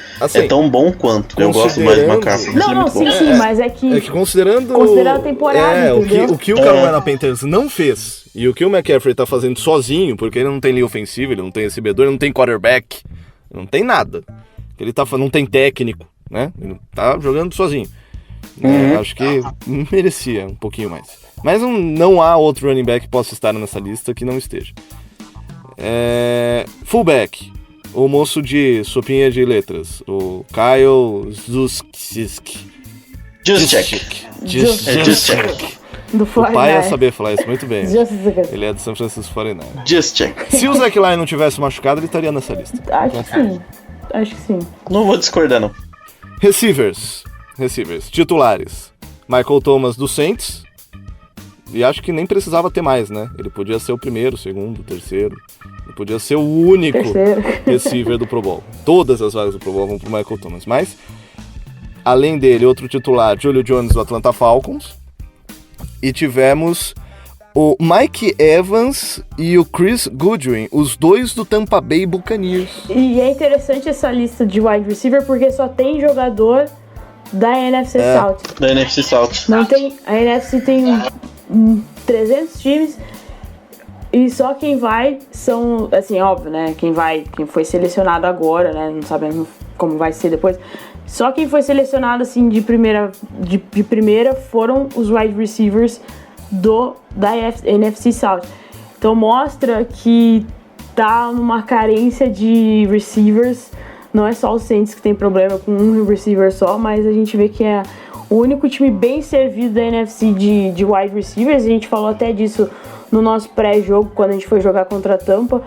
S4: tão bom quanto. Eu gosto mais do McCaffrey.
S3: Não, sim, mas é que
S2: considerando
S3: a temporada,
S2: o que o Carolina Panthers não fez e o que o McCaffrey tá fazendo sozinho, porque ele não tem linha ofensiva, ele não tem recebedor, ele não tem quarterback, não tem nada. Ele não tem técnico, né? Ele tá jogando sozinho. Acho que merecia um pouquinho mais. Mas não há outro running back que possa estar nessa lista que não esteja. Fullback. O moço de sopinha de letras. O Kyle Juszczyk.
S3: Do
S2: o pai ia saber falar isso muito bem. Ele é do San Francisco 49ers. Se o Zach Lyon não tivesse machucado, ele estaria nessa lista.
S3: Acho que sim.
S4: Não vou discordar, não.
S2: Receivers. Titulares. Michael Thomas, do Saints. E acho que nem precisava ter mais, né? Ele podia ser o primeiro, o segundo, o terceiro. Ele podia ser o único receiver do Pro Bowl. Todas as vagas do Pro Bowl vão pro Michael Thomas. Mas, além dele, outro titular, Julio Jones, do Atlanta Falcons. E tivemos o Mike Evans e o Chris Goodwin, os dois do Tampa Bay Buccaneers.
S3: E é interessante essa lista de wide receiver porque só tem jogador da NFC South.
S4: Da NFC South.
S3: Não tem, a NFC tem 300 times e só quem vai são, assim, óbvio, né? Quem foi selecionado agora, né? Não sabemos como vai ser depois. Só quem foi selecionado, assim, de primeira foram os wide receivers da NFC South. Então mostra que tá numa carência de receivers. Não é só o Saints que tem problema com um receiver só, mas a gente vê que é o único time bem servido da NFC de wide receivers. A gente falou até disso no nosso pré-jogo, quando a gente foi jogar contra a Tampa,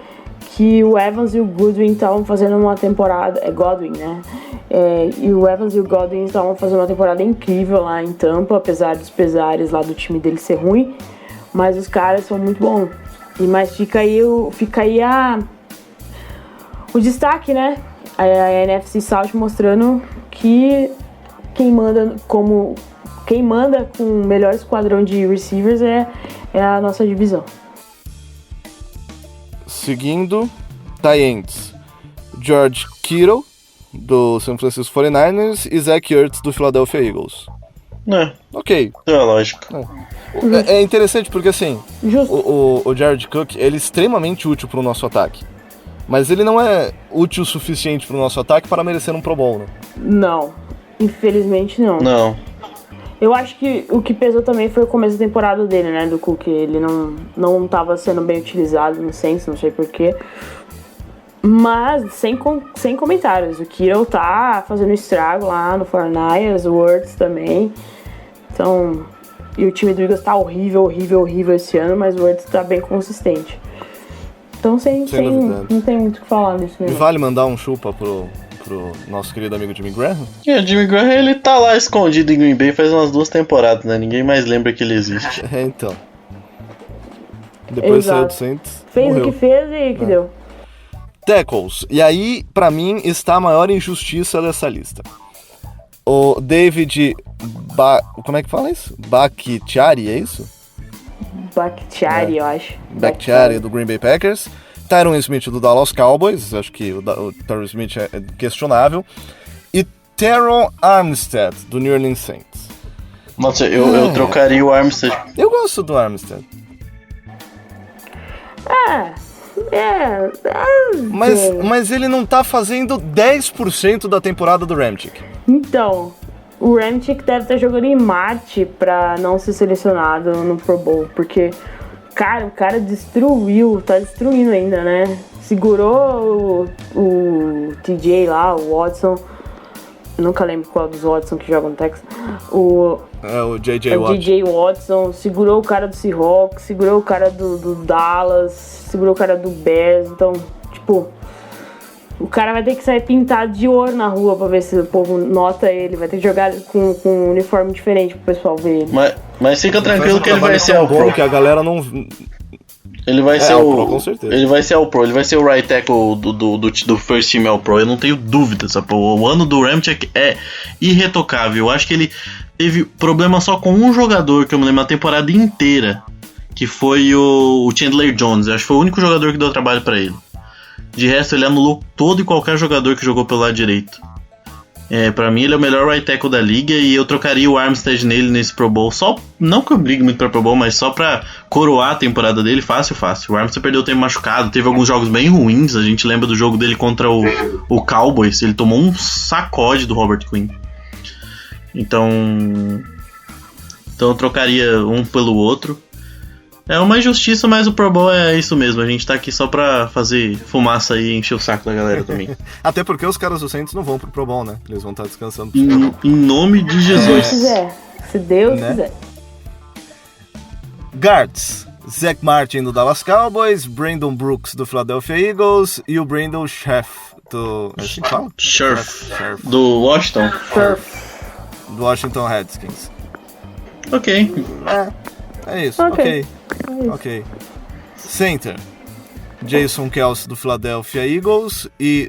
S3: que o Evans e o Goodwin estavam fazendo uma temporada... Godwin, né? E o Evans e o Godwin estavam fazendo uma temporada incrível lá em Tampa, apesar dos pesares lá do time dele ser ruim. Mas os caras são muito bons. Mas fica aí o destaque, né? A NFC South mostrando que quem manda com o melhor esquadrão de receivers é a nossa divisão.
S2: Seguindo, tight ends, George Kittle, do San Francisco 49ers, e Zach Ertz, do Philadelphia Eagles. Ok.
S4: É lógico.
S2: É interessante porque, assim, o Jared Cook, ele é extremamente útil para o nosso ataque. Mas ele não é útil o suficiente para o nosso ataque para merecer um Pro Bowl, né?
S3: Não, infelizmente não.
S4: Não.
S3: Eu acho que o que pesou também foi o começo da temporada dele, né, do Cook. Ele não estava sendo bem utilizado no Saints, não sei porquê. Mas, sem comentários, o Kittle tá fazendo estrago lá no 49ers, o Ertz também. Então, e o time do Eagles tá horrível esse ano, mas o Ertz tá bem consistente. Então, não tem muito o que falar nisso mesmo.
S2: E vale mandar um chupa pro nosso querido amigo Jimmy Graham?
S4: O Jimmy Graham, ele tá lá escondido em Green Bay faz umas 2 temporadas, né? Ninguém mais lembra que ele existe.
S2: Então. Depois saiu do Saints.
S3: Fez
S2: morreu.
S3: O que fez e que deu.
S2: Tackles. E aí, pra mim, está a maior injustiça dessa lista. O David... Como é que fala isso? Bakhtiari, é isso?
S3: Bakhtiari, eu acho.
S2: Bakhtiari do Green Bay Packers. Tyron Smith do Dallas Cowboys, acho que o Tyron Smith é questionável. E Teron Armstead do New Orleans Saints.
S4: Nossa, eu trocaria o Armstead.
S2: Eu gosto do Armstead. Mas ele não tá fazendo 10% da temporada do Ramchick.
S3: Então, o Ramchick deve estar jogando em Marte pra não ser selecionado no Pro Bowl, porque, cara, o cara tá destruindo ainda, né? Segurou o TJ lá, o Watson. Eu nunca lembro qual dos Watson que joga no Texas. O
S2: J.J. Watt.
S3: DJ Watson, segurou o cara do Seahawks, segurou o cara do Dallas, segurou o cara do Bears. Então, tipo, o cara vai ter que sair pintado de ouro na rua pra ver se o povo nota ele. Vai ter que jogar com um uniforme diferente pro pessoal ver ele.
S4: Mas fica tranquilo que ele vai ser o Pro.
S2: Que a galera não...
S4: Ele vai ser
S2: o Pro, com certeza.
S4: Ele vai ser o Pro, ele vai ser o right tackle do First Team All-Pro. Eu não tenho dúvida, sabe? O ano do Ramchick é irretocável. Eu acho que ele teve problema só com um jogador, que eu me lembro, a temporada inteira, que foi o Chandler Jones. Eu acho que foi o único jogador que deu trabalho pra ele. De resto, ele anulou todo e qualquer jogador que jogou pelo lado direito. Pra mim, ele é o melhor right tackle da liga e eu trocaria o Armstead nele nesse Pro Bowl. Só, não que eu brigue muito pra Pro Bowl, mas só pra coroar a temporada dele, fácil. O Armstead perdeu o tempo machucado, teve alguns jogos bem ruins. A gente lembra do jogo dele contra o Cowboys. Ele tomou um sacode do Robert Quinn. Então eu trocaria um pelo outro. É uma injustiça, mas o Pro Bowl é isso mesmo. A gente tá aqui só pra fazer fumaça e encher o saco da galera também.
S2: Até porque os caras do Saints não vão pro Pro Bowl, né? Eles vão estar descansando.
S4: Em nome de Jesus.
S3: Se Deus quiser.
S2: Guards. Zach Martin do Dallas Cowboys, Brandon Brooks do Philadelphia Eagles e o Brandon Scherff do... É assim que fala?
S4: Scherff. Do Washington.
S2: Do Washington Redskins.
S4: Ok.
S2: É isso, ok. Center. Jason Kelce do Philadelphia Eagles e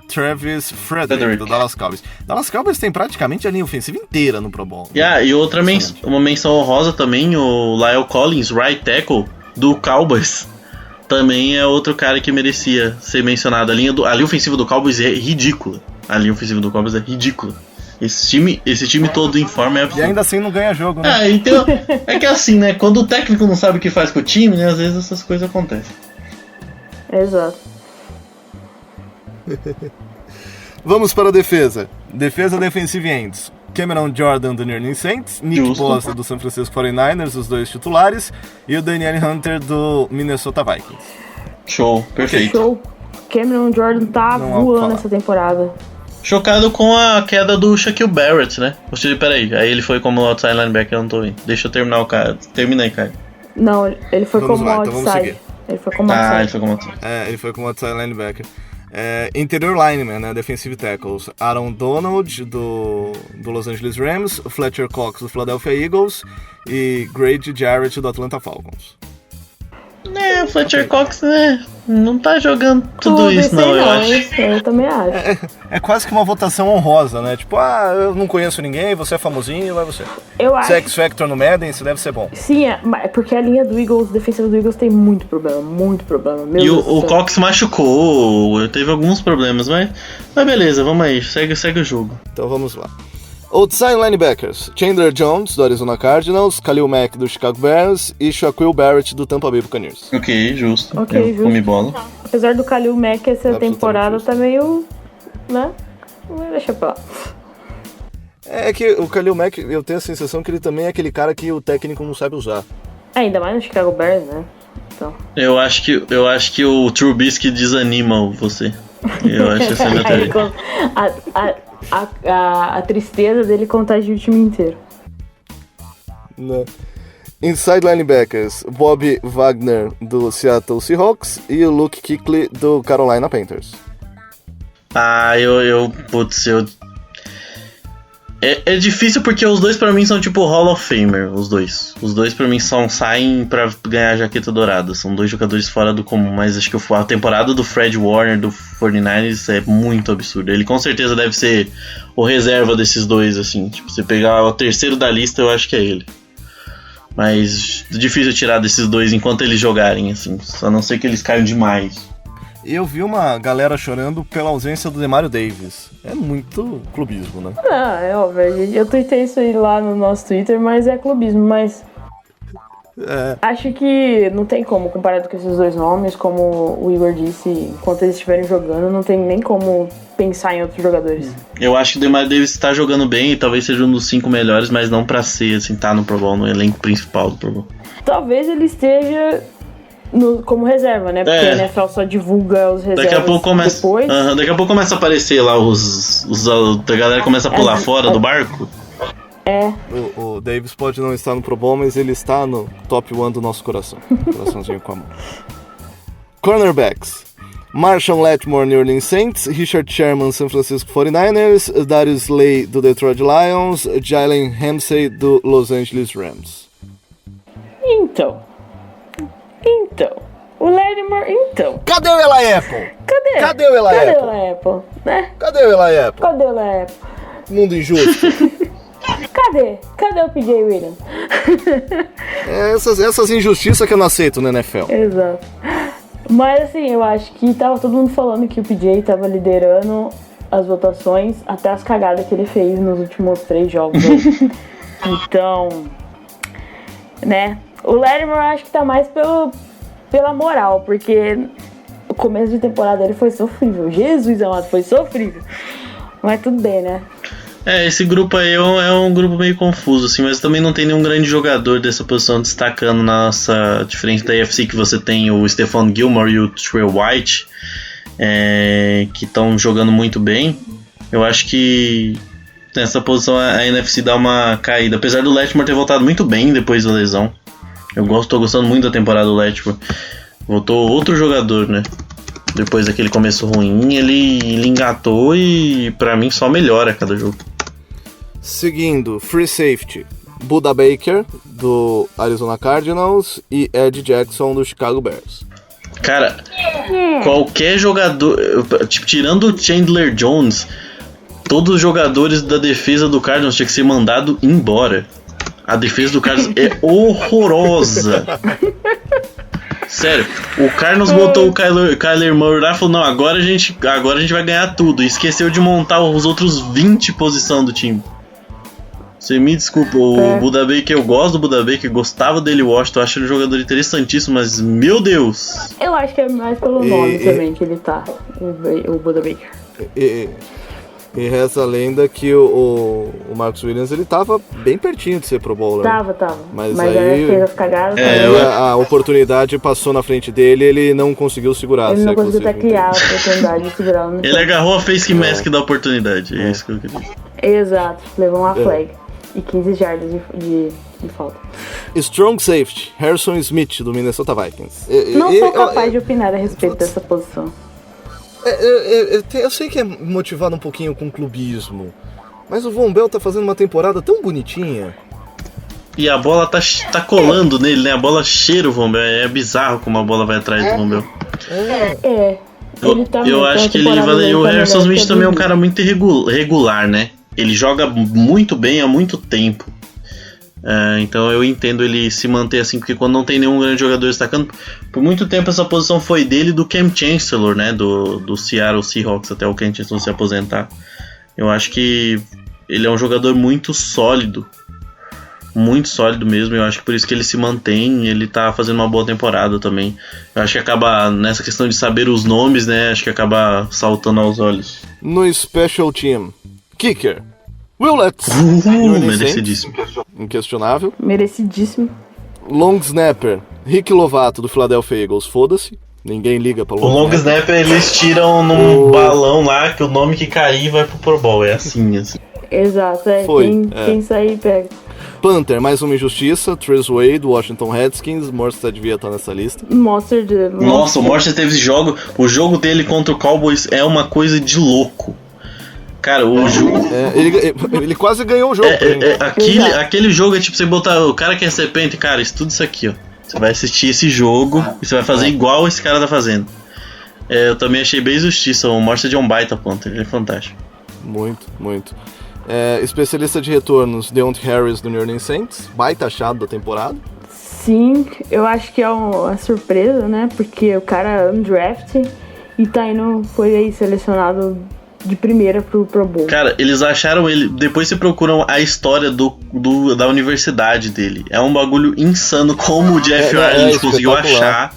S2: Travis Frederick do Dallas Cowboys. Dallas Cowboys tem praticamente a linha ofensiva inteira no Pro Bowl.
S4: E outra uma menção honrosa também, o Lyle Collins, right tackle do Cowboys. Também é outro cara que merecia ser mencionado. A linha ofensiva do Cowboys é ridícula. Esse time todo em forma é absurdo.
S2: E ainda assim não ganha jogo, né?
S4: Então, é que assim, né? Quando o técnico não sabe o que faz com o time, né? Às vezes essas coisas acontecem.
S3: Exato.
S2: Vamos para a defesa. Defesa defensive ends. Cameron Jordan do New Orleans Saints, Nick Bosa do San Francisco 49ers, os dois titulares, e o Daniel Hunter do Minnesota Vikings.
S4: Show, perfeito.
S3: Show. Cameron Jordan tá voando essa temporada.
S4: Chocado com a queda do Shaquille Barrett, né? Peraí, aí ele foi como outside linebacker, eu não tô vendo. Deixa eu terminar o cara. Termina aí, cara.
S3: Não, ele foi como outside.
S2: Ele foi como outside. Ele foi como outside linebacker. Interior lineman, né? Defensive tackles. Aaron Donald do Los Angeles Rams, Fletcher Cox do Philadelphia Eagles e Grady Jarrett do Atlanta Falcons.
S4: O Fletcher Cox, né? Não tá jogando tudo isso, não, eu acho.
S3: Eu também acho.
S2: É quase que uma votação honrosa, né? Tipo, eu não conheço ninguém, você é famosinho, vai você.
S3: Eu acho.
S2: Se é X-Factor no Madden, isso deve ser bom.
S3: Sim, porque a linha do Eagles, defensiva do Eagles tem muito problema.
S4: E o Cox machucou, teve alguns problemas, mas beleza, vamos aí, segue o jogo.
S2: Então vamos lá. Outside linebackers, Chandler Jones, do Arizona Cardinals, Khalil Mack, do Chicago Bears e Shaquille Barrett, do Tampa Bay Buccaneers.
S4: Ok, justo.
S3: Comi
S4: bola.
S3: Apesar do Khalil Mack, essa temporada tá meio... né? Deixa pra lá.
S2: É que o Khalil Mack, eu tenho a sensação que ele também é aquele cara que o técnico não sabe usar.
S3: Ainda mais no Chicago Bears, né? Então.
S4: Eu acho que o Trubisky desanima você. Eu acho essa minha teoria.
S3: A tristeza dele contagia o time inteiro.
S2: Não. Inside linebackers, Bob Wagner do Seattle Seahawks e o Luke Kuechly do Carolina Panthers.
S4: É difícil porque os dois pra mim são tipo Hall of Famer, os dois. Os dois pra mim saem pra ganhar a jaqueta dourada. São dois jogadores fora do comum, mas acho que a temporada do Fred Warner do 49ers é muito absurda. Ele com certeza deve ser o reserva desses dois, assim. Tipo, se pegar o terceiro da lista, eu acho que é ele. Mas difícil tirar desses dois enquanto eles jogarem, assim. A não ser que eles caiam demais.
S2: Eu vi uma galera chorando pela ausência do Demario Davis. É muito clubismo, né?
S3: Não, é óbvio. Eu tuitei isso aí lá no nosso Twitter, mas é clubismo, mas... Acho que não tem como, comparado com esses dois nomes, como o Igor disse, enquanto eles estiverem jogando, não tem nem como pensar em outros jogadores.
S4: Eu acho que o Demario Davis tá jogando bem e talvez seja um dos 5 melhores, mas não pra ser, assim, tá no Pro Bowl, no elenco principal do Pro Bowl.
S3: Talvez ele esteja como reserva, né? Porque a NFL só divulga os reservas
S4: daqui a pouco começa,
S3: depois.
S4: Daqui a pouco começa a aparecer lá a galera começa a pular fora do barco.
S2: O Davis pode não estar no Pro Bowl, mas ele está no top 1 do nosso coração. Coraçãozinho com a mão. Cornerbacks: Marshawn Lattimore, New Orleans Saints; Richard Sherman, San Francisco 49ers; Darius Slay, do Detroit Lions; Jalen Ramsey, do Los Angeles Rams.
S3: Então, o Lattimore,
S2: Cadê o Eli Apple? Cadê o Eli
S3: Cadê
S2: Apple?
S3: o Eli Apple, né?
S2: Cadê o Eli Apple?
S3: Cadê o Eli Apple?
S2: Mundo injusto.
S3: Cadê o PJ Williams?
S2: Essas injustiças que eu não aceito na NFL.
S3: Exato. Mas assim, eu acho que tava todo mundo falando que o PJ tava liderando as votações até as cagadas que ele fez nos últimos 3 jogos. Então, né? O Lattimore acho que tá mais pela moral, porque o começo de temporada dele foi sofrível. Jesus amado, foi sofrível. Mas tudo bem, né?
S4: Esse grupo aí é um grupo meio confuso, assim, mas também não tem nenhum grande jogador dessa posição destacando na nossa... Diferente da AFC, que você tem o Stephon Gilmore e o Trey White, que estão jogando muito bem. Eu acho que nessa posição a NFC dá uma caída, apesar do Lattimore ter voltado muito bem depois da lesão. Tô gostando muito da temporada do Lattimore. Voltou outro jogador, né? Depois daquele começo ruim, ele engatou e pra mim só melhora a cada jogo.
S2: Seguindo, Free Safety: Buda Baker, do Arizona Cardinals, e Ed Jackson, do Chicago Bears.
S4: Cara, qualquer jogador, tipo, tirando o Chandler Jones, todos os jogadores da defesa do Cardinals tinham que ser mandado embora. A defesa do Cardinals é horrorosa. Sério, o Cardinals botou o Kyler Murray lá e falou: não, agora a gente vai ganhar tudo. E esqueceu de montar os outros 20 posição do time. Você me desculpa, o Buda Baker, eu gosto do Buda Baker, gostava dele, Washington, acho ele um jogador interessantíssimo, mas meu Deus!
S3: Eu acho que é mais pelo nome também que ele tá, o Buda Baker.
S2: E reza a lenda que o Marcus Williams, ele tava bem pertinho de ser Pro Bowler.
S3: Tava. Mas
S2: aí
S3: ele fez as cagadas.
S2: A oportunidade passou na frente dele, ele não conseguiu segurar.
S3: Ele não conseguiu até criar a oportunidade de segurar.
S4: Ele agarrou a face mask da oportunidade, é isso que eu queria dizer.
S3: Exato, levou uma flag e 15 jardas de falta.
S2: Strong Safety: Harrison Smith, do Minnesota Vikings.
S3: Não sou capaz de opinar a respeito dessa posição.
S2: Eu sei que é motivado um pouquinho com clubismo, mas o Von Bell tá fazendo uma temporada tão bonitinha.
S4: E a bola tá colando nele, né? A bola cheira o Von Bell. É bizarro como a bola vai atrás do Von Bell. Eu acho que ele vai. O Harrison Smith também é um cara muito irregular, né? Ele joga muito bem há muito tempo. Então eu entendo ele se manter assim, porque quando não tem nenhum grande jogador destacando, por muito tempo essa posição foi dele e do Cam Chancellor, né, do Seattle Seahawks, até o Cam Chancellor se aposentar. Eu acho que ele é um jogador muito sólido mesmo, eu acho que por isso que ele se mantém, ele tá fazendo uma boa temporada também. Eu acho que acaba, nessa questão de saber os nomes, né, acho que acaba saltando aos olhos.
S2: No Special Team: Kicker: Will Lutz,
S4: merecidíssimo.
S2: Inquestionável.
S3: Merecidíssimo.
S2: Long Snapper: Rick Lovato, do Philadelphia Eagles. Foda-se, ninguém liga pra
S4: o Long Snapper. Eles tiram num balão lá, que o nome que cair vai pro Pro Bowl. É assim.
S3: Exato, quem sair pega.
S2: Panther: mais uma injustiça, Trez Way, do Washington Redskins. Morstead devia estar nessa lista.
S4: Nossa, o Morstead teve jogo. O jogo dele contra o Cowboys é uma coisa de louco. Cara, o jogo...
S2: ele quase ganhou o jogo.
S4: Aquele jogo é tipo você botar o cara que é serpente, cara, estuda isso aqui, ó. Você vai assistir esse jogo e você vai fazer igual esse cara tá fazendo. Eu também achei bem justiça. O Morstead é um baita ponto, ele é fantástico.
S2: Muito, muito. Especialista de retornos, Deontay Harris do New Orleans Saints, baita achado da temporada.
S3: Sim, eu acho que é uma surpresa, né? Porque o cara é undraft e foi aí selecionado de primeira pro Pro Bowl.
S4: Cara, eles acharam ele... Depois se procuram a história da universidade dele. É um bagulho insano como o Jeff Ireland conseguiu achar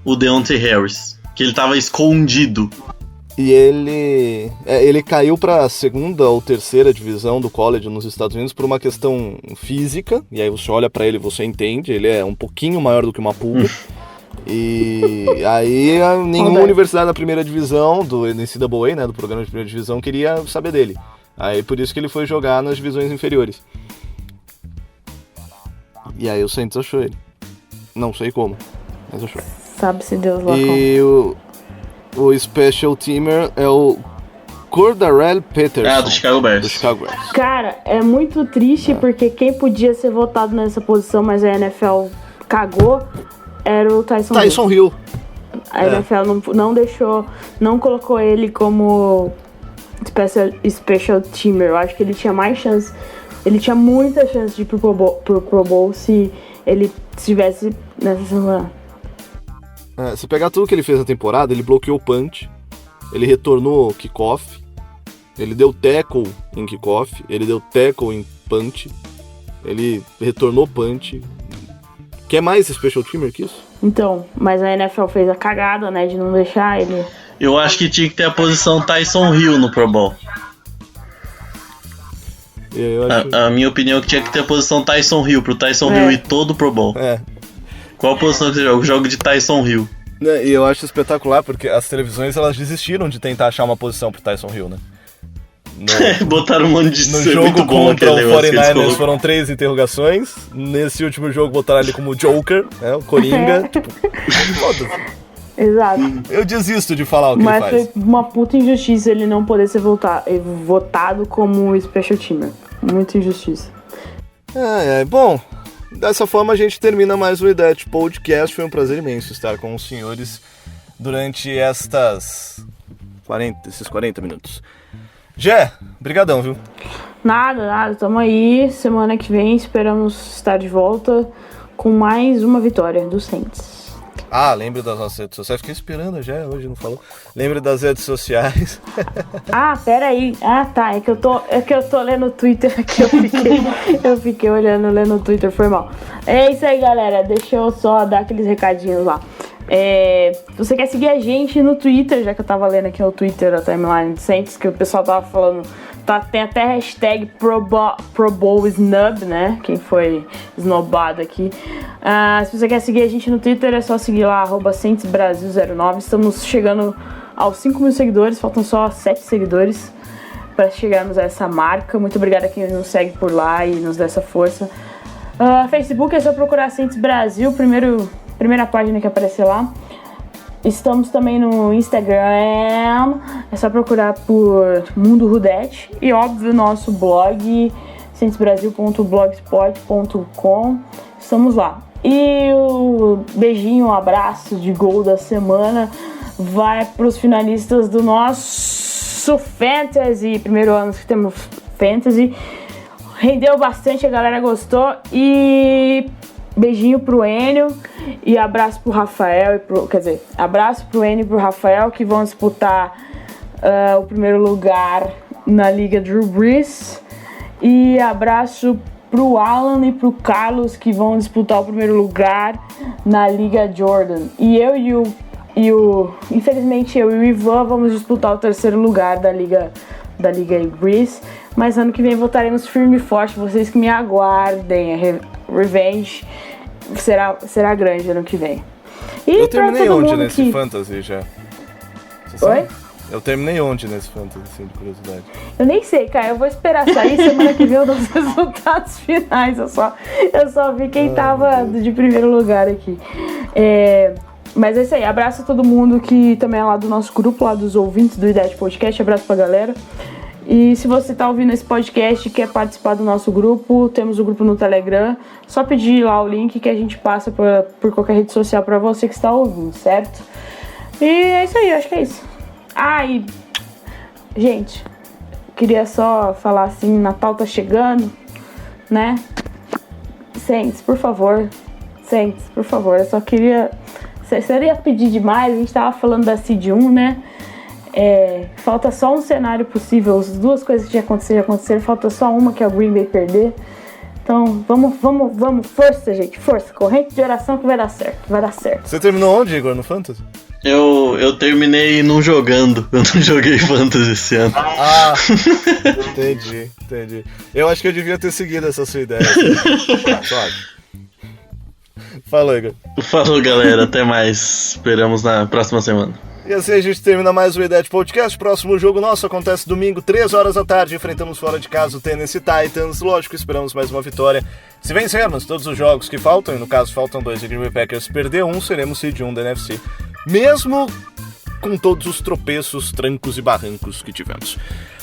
S4: o Deontay Harris. Que ele tava escondido.
S2: E ele caiu para a segunda ou terceira divisão do college nos Estados Unidos por uma questão física. E aí você olha para ele e você entende. Ele é um pouquinho maior do que uma pulga. E aí nenhuma universidade da primeira divisão do NCAA, né, do programa de primeira divisão, queria saber dele. Aí por isso que ele foi jogar nas divisões inferiores. E aí o Saints achou ele. Não sei como, mas achou.
S3: Sabe-se Deus lá
S2: e o special teamer é o Cordarrelle Patterson.
S4: Do Chicago Bears.
S3: Cara, é muito triste porque quem podia ser votado nessa posição, mas a NFL cagou, era o Tyson
S2: Hill.
S3: A NFL não deixou, não colocou ele como special teamer. Eu acho que ele tinha mais chance, ele tinha muita chance de ir pro Pro Bowl se ele estivesse nessa semana.
S2: Se pegar tudo que ele fez na temporada, ele bloqueou o punch, ele retornou kickoff, ele deu tackle em kickoff, ele deu tackle em punch, ele retornou punch. Quer mais special teamer que isso?
S3: Então, mas a NFL fez a cagada, né, de não deixar ele...
S4: Eu acho que tinha que ter a posição Tyson Hill no Pro Bowl. A minha opinião é que tinha que ter a posição Tyson Hill, pro Tyson Hill ir todo Pro Bowl. Qual a posição que você joga? O jogo de Tyson Hill.
S2: E eu acho espetacular, porque as televisões elas desistiram de tentar achar uma posição pro Tyson Hill, né?
S4: Botaram um monte de...
S2: No jogo contra o 49ers foram 3 interrogações. Nesse último jogo botaram ele como Joker, né? O Coringa. Foda-se.
S3: Exato.
S2: Eu desisto de falar o que ele faz.
S3: Mas foi uma puta injustiça ele não poder ser votado como special teamer. Muita injustiça.
S2: Bom, dessa forma a gente termina mais o IDET Podcast. Foi um prazer imenso estar com os senhores durante esses 40 minutos. Jé, brigadão, viu?
S3: Nada, tamo aí. Semana que vem esperamos estar de volta com mais uma vitória do Saints.
S2: Lembre das nossas redes sociais. Fiquei esperando já, hoje não falou. Lembre das redes sociais.
S3: Pera aí. Tá, é que eu tô lendo o Twitter aqui, eu fiquei lendo o Twitter, foi mal. É isso aí, galera, deixa eu só dar aqueles recadinhos lá. Se você quer seguir a gente no Twitter, já que eu tava lendo aqui no Twitter a timeline do Saints, que o pessoal tava falando, tem até hashtag Pro Bowl Snub, né? Quem foi snobado aqui. Se você quer seguir a gente no Twitter, é só seguir lá, @SaintsBrasil09. Estamos chegando aos 5 mil seguidores, faltam só 7 seguidores para chegarmos a essa marca. Muito obrigada a quem nos segue por lá e nos dá essa força. Facebook é só procurar Saints Brasil, primeira página que aparecer lá. Estamos também no Instagram, é só procurar por Mundo Rudete. E óbvio, nosso blog, saintsbrasil.blogspot.com. Estamos lá. E o beijinho, um abraço de gol da semana vai para os finalistas do nosso Fantasy. Primeiro ano que temos Fantasy. Rendeu bastante, a galera gostou. E... beijinho pro Enio e abraço pro Rafael abraço pro Enio e pro Rafael, que vão disputar o primeiro lugar na Liga Drew Brees, e abraço pro Alan e pro Carlos, que vão disputar o primeiro lugar na Liga Jordan, e infelizmente eu e o Ivan vamos disputar o terceiro lugar da Liga Brees, mas ano que vem voltaremos firme e forte, vocês que me aguardem. Revenge será grande ano que vem. E
S2: eu terminei onde nesse Fantasy já?
S3: Oi?
S2: Eu terminei onde nesse Fantasy, assim, de curiosidade?
S3: Eu nem sei, cara. Eu vou esperar sair. Semana que vem eu dou os resultados finais. Eu só vi quem tava de primeiro lugar aqui. Mas é isso aí. Abraço a todo mundo que também é lá do nosso grupo, lá dos ouvintes do IDET Podcast. Abraço pra galera. E se você tá ouvindo esse podcast e quer participar do nosso grupo, temos o grupo no Telegram. Só pedir lá o link que a gente passa por qualquer rede social pra você que está ouvindo, certo? E é isso aí, eu acho que é isso. E, gente, queria só falar assim, Natal tá chegando, né? Saints, por favor, eu só queria... Seria pedir demais, a gente tava falando da Seed 1, né? Falta só um cenário possível, as duas coisas que já aconteceram, falta só uma, que é o Green Bay perder. Então, vamos, força, gente, força, corrente de oração que vai dar certo.
S2: Você terminou onde, Igor, no Fantasy?
S4: Eu terminei não jogando, eu não joguei Fantasy esse ano.
S2: Ah, entendi. Eu acho que eu devia ter seguido essa sua ideia. Falou, Igor.
S4: Falou, galera, até mais, esperamos na próxima semana.
S2: E assim a gente termina mais o IDET Podcast. Próximo jogo nosso acontece domingo, 3 horas da tarde. Enfrentamos fora de casa o Tennessee Titans. Lógico, esperamos mais uma vitória. Se vencermos todos os jogos que faltam, e no caso faltam 2 e Green Bay Packers perder um, seremos seed 1 da NFC. Mesmo com todos os tropeços, trancos e barrancos que tivemos.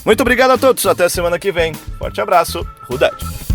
S2: Muito obrigado a todos, até semana que vem. Forte abraço, Rudete.